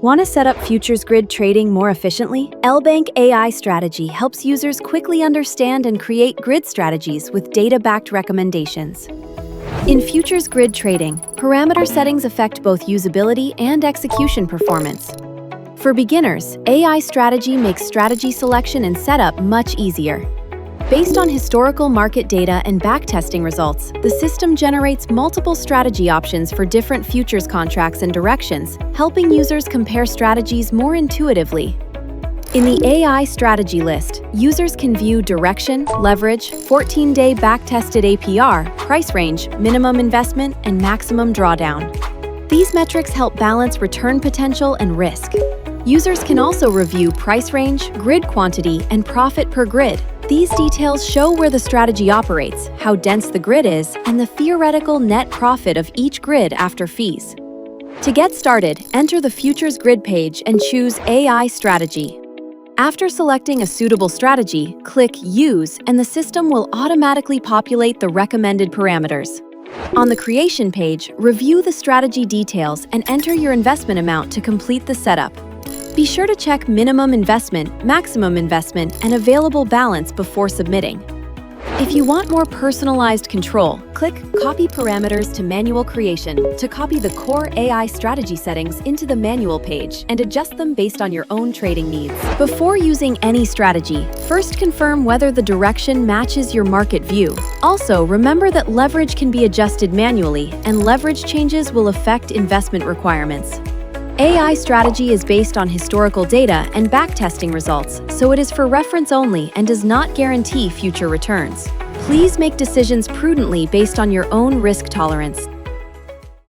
Want to set up futures grid trading more efficiently? LBank AI Strategy helps users quickly understand and create grid strategies with data-backed recommendations. In futures grid trading, parameter settings affect both usability and execution performance. For beginners, AI Strategy makes strategy selection and setup much easier. Based on historical market data and backtesting results, the system generates multiple strategy options for different futures contracts and directions, helping users compare strategies more intuitively. In the AI strategy list, users can view direction, leverage, 14-day backtested APR, price range, minimum investment, and maximum drawdown. These metrics help balance return potential and risk. Users can also review price range, grid quantity, and profit per grid. These details show where the strategy operates, how dense the grid is, and the theoretical net profit of each grid after fees. To get started, enter the Futures Grid page and choose AI Strategy. After selecting a suitable strategy, click Use, and the system will automatically populate the recommended parameters. On the Creation page, review the strategy details and enter your investment amount to complete the setup. Be sure to check minimum investment, maximum investment, and available balance before submitting. If you want more personalized control, click Copy Parameters to Manual Creation to copy the core AI strategy settings into the manual page and adjust them based on your own trading needs. Before using any strategy, first confirm whether the direction matches your market view. Also, remember that leverage can be adjusted manually, and leverage changes will affect investment requirements. AI strategy is based on historical data and backtesting results, so it is for reference only and does not guarantee future returns. Please make decisions prudently based on your own risk tolerance.